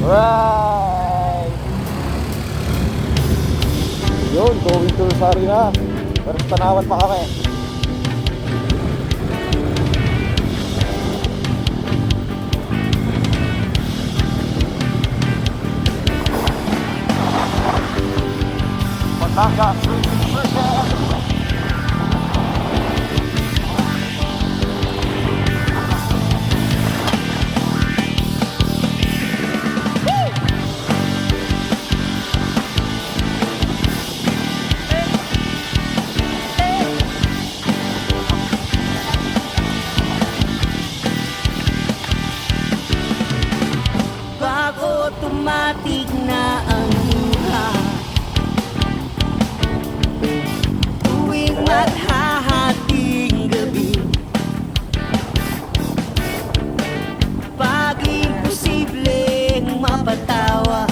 Right! Yun, going to Sari na. Pero sa Tanawan pa kami. Patangas, automatic na ang luha. Tuwing maghahating gabi, pag imposibleng mapatawa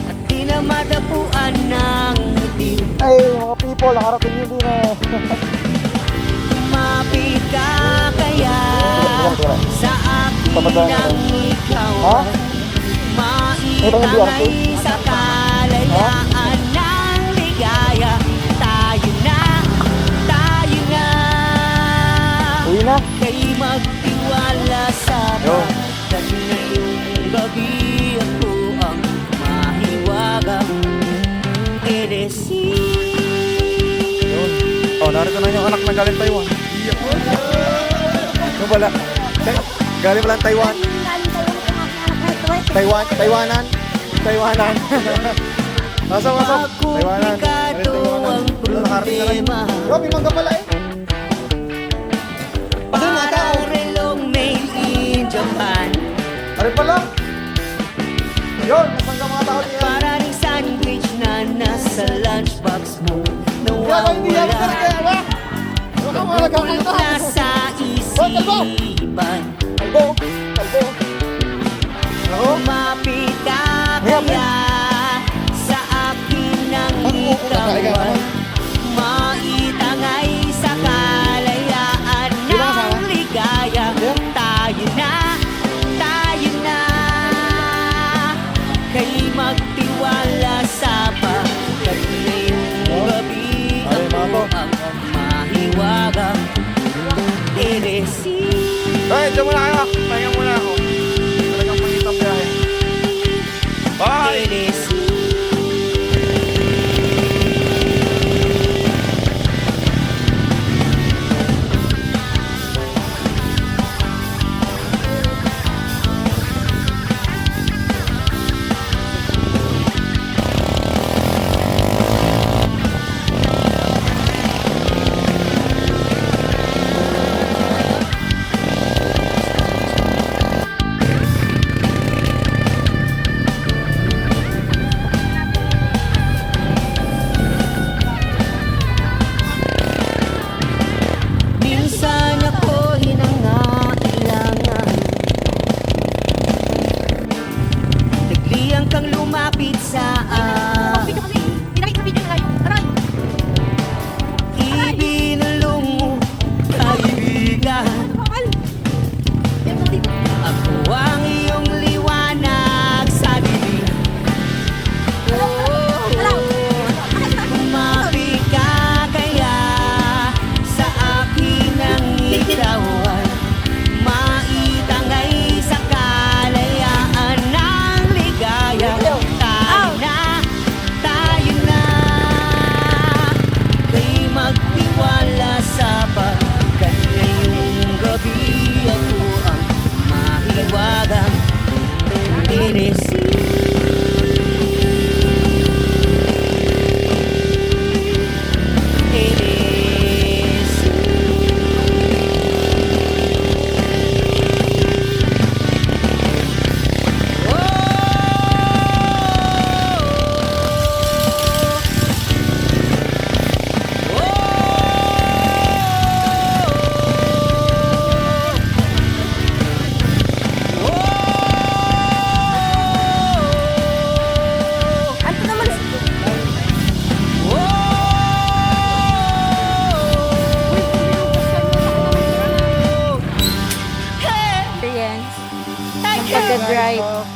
at di na madapuan ng ngiti. ay, mga people, nakarating yun din eh. Lumapit ka kaya sa akin ang ikaw maitangay sa kalayaan ng ligaya. Tayo na Uwi na. kay magtiwala sa pagkat ngayong gabi ako ang mahiwagang eresy. Oh, narito na yung anak na galing Taiwan. Ano pala? Galing pala Taiwan. Taiwanan. Masok. Taiwanan. Nakarating na lang. Bro, may mangga pala eh. Parang relong made in Japan. Ano pala? Yun, may mangga mga tao niya. Parang sandwich na nasa lunchbox mo. Nawawala Pagpulot na sa isipan. Lumapit ka kaya sa akin ang itawan. Maitangay sa kalayaan ng ligaya. Tayo na kay magtiwala sa pagkat ngayong gabi ako ang mahiwagang eresy. Hey, dyan muna kayo. Pahinga muna ako. Talagang pangitang biyahe. Bye! Eresy. Ang pagka-drive. So,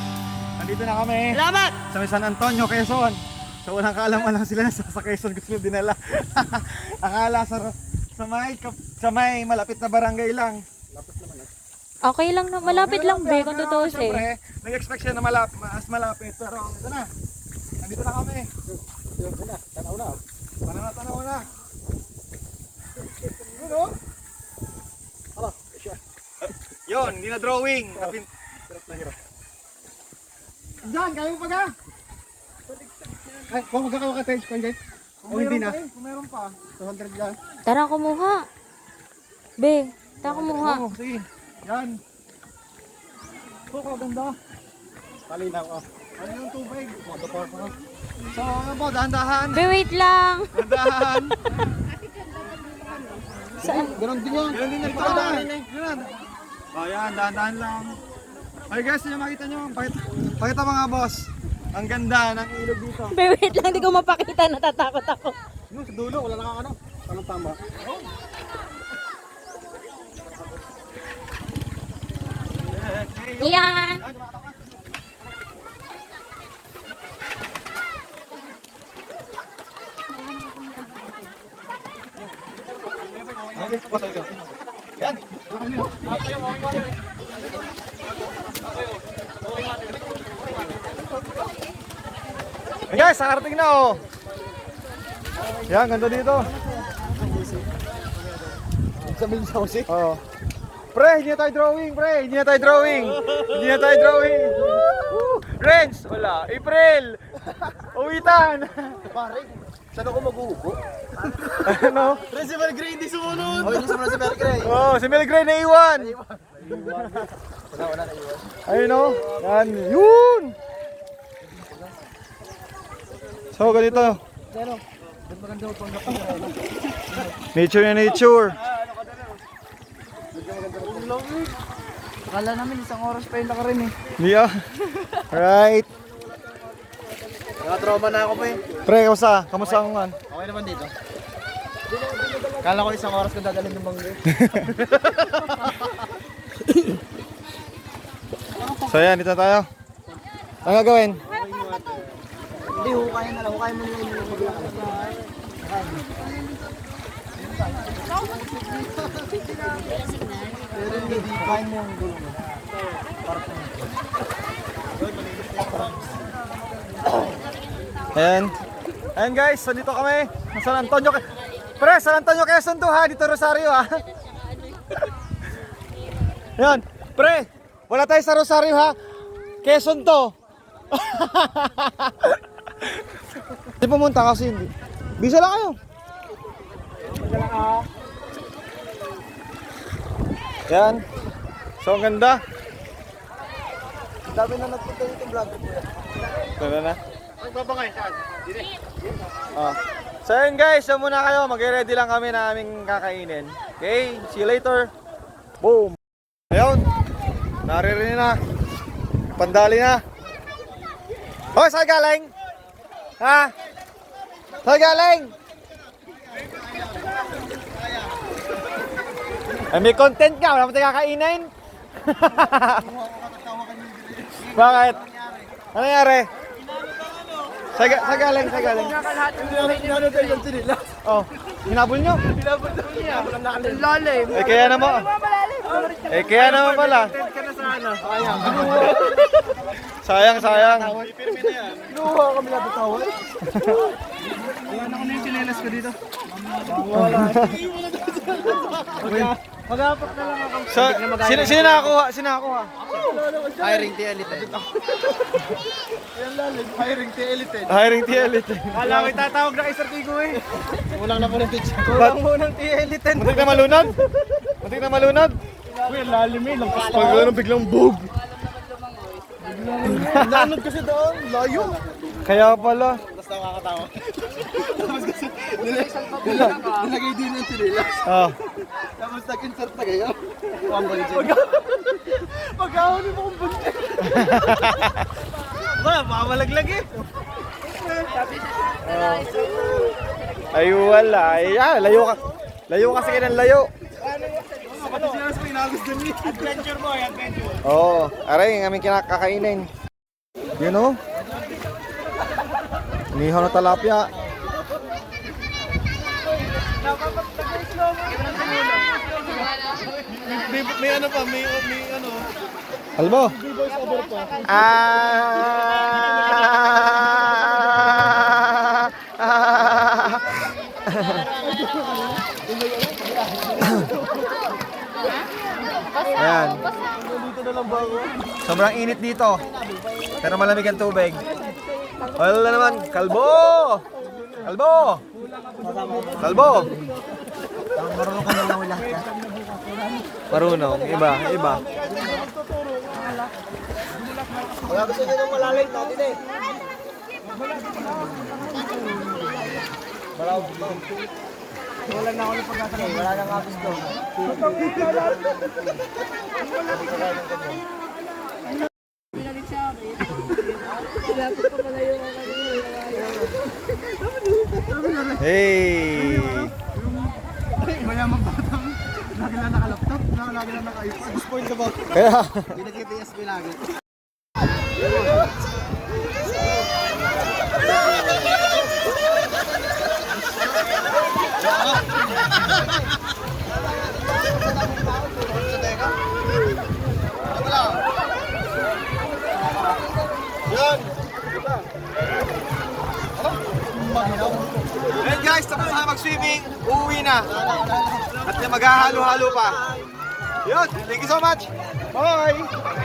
nandito na kami. Salamat! Sa may San Antonio, Quezon. So walang kaalaman lang sila sa Quezon gusto nila dinala. Akala sa may malapit na barangay lang. Okay lang na, malapit lang be kung totoo siya. Siyempre, nag-expect siya na mas malapit. Pero ito na. Nandito na kami. Tanaw na. Tanaw na. Yun o. Hala, siya. Yun, hindi na drawing. Hirap na hirap. Diyan, kaya mo pa ka? Ay, kung magkakawa-ka-page ko, Jay. O hindi na. Kung meron pa. 200 lang. Tara kumuha. Be, tara kumuha. Oo, sige. Yan. So, ganda. Talinaw ka. Ano yung tubig? Motor pa. So, ano po, dahan-dahan. Be, wait lang. Dahan-dahan. Saan? Ganon din yan. Ganon din yan. Ganon. O, yan, dahan-dahan lang. Okay guys, yun yung makita nyo. Pakita mga boss. Ang ganda ng ilog dito. Be, wait lang. Hindi ko mapakita. Natatakot ako. Yung sa dulo, wala nang ano. Anong tama? Yan. Yan. Hey guys, nakarating na oh. Yan, ganda dito. Sabihin sa musik? Oo. Pre, hindi na tayo drawing, pre. Hindi na tayo drawing. Hindi na tayo drawing. Renz, wala. April. Uwitan. Pare, saan ako mag-uubo? Ano? Pre, si Melgray hindi sumunod! Oh, hindi sumunod si Melgray. Oh, si Melgray na iwan. Wala na iwan. Ayun oh. Yan. Yun. So, ganito. Nature na nature. Akala namin isang oras pa yung nakarin eh. Yeah. Right. Nakatrauma na ako pa eh. Pre, kamusta? Kamusta ang man? Okay naman dito. Kala ko isang oras ko dadalhin ng bangga. So yan, dito tayo. Ano gagawin? Hindi, hukayin na lang. Hukayin mo nila yung maglakad. Pero hindi, hukayin mo yung gulong mo. Ayan. Ayan guys, so dito kami. San Antonio. Pre, San Antonio Quezon to ha. Dito Rosario ha. Ayan. Pre, wala tayo sa Rosario ha. Quezon to. Hindi pumunta kasi hindi. Bisa lang kayo. Yan. So ang ganda. Ang dami na nagpunta dito vlogger ko yan. Ganda na. Nagbabangay saan? Dito. Oh. So yun guys, so muna kayo. Mag-ready lang kami na aming kakainin. Okay, see you later. Boom. Ayun. Naririnig na. Pandali na. Hoy, saan galing? Ha? Saan galing? Ay, may content ka. Wala mo tayo kakainin. Bakit? Ano nangyari? Sa galing? Ano tayo yung sinila? Oh, hinabol nyo? Pinabot daw niya. Ang lalim. Eh kaya naman. Eh kaya naman pala. Ka na sana. Sayang. Luha kami natatawal. Ano kami yung sinelas ko dito? Mag-apak na lang ako. So, sino nakakuha? Sino nakakuha? Hiring the elite. Yan lalim. Hiring the elite. Hiring TL. Kala ko itatawag na kay Sir Tigo eh. Kulang na po ng teacher. Kulang mo ng TL10. Muntik na malunod? Muntik na malunod? Uy, lalim eh. Lampas Pag gano'n biglang bug. Nanod kasi doon. Layo. Kaya pala. Basta nakakatawa. Tapos kasi nilagay din yung sinilas. Ah. Tapos nag-insert na kayo. Ang bunjin. Pag-ahon mo kong bunjin. Ba, baka malaglag eh. Ay wala. Ay, layo ka. Layo kasi kayo ng layo. Pati sila sa pinagos dun eh. Adventure mo, adventure. Oo, aray, ang aming kinakakainin. You know? Inihaw na talapia. May ano pa, may ano. Albo. Ayan. Dito na lang ba ako? Sobrang init dito. Pero malamig ang tubig. Wala naman. Kalbo! Kalbo! Kalbo! Marunong ka na wala ka. Marunong. Iba. Iba. Wala gusto nyo nang malalim natin eh. Wala na ako ng pagkakasal. Wala na nga gusto. Hey! Mayamang batang lagi lang naka-laptop, lagi lang naka-iPad. Spoil ka ba? Kaya, Hindi nag-PSP lagi. Ayan guys, tapos na mag-swimming, uuwi na. At maghahalo-halo pa. Yun, thank you so much. Bye!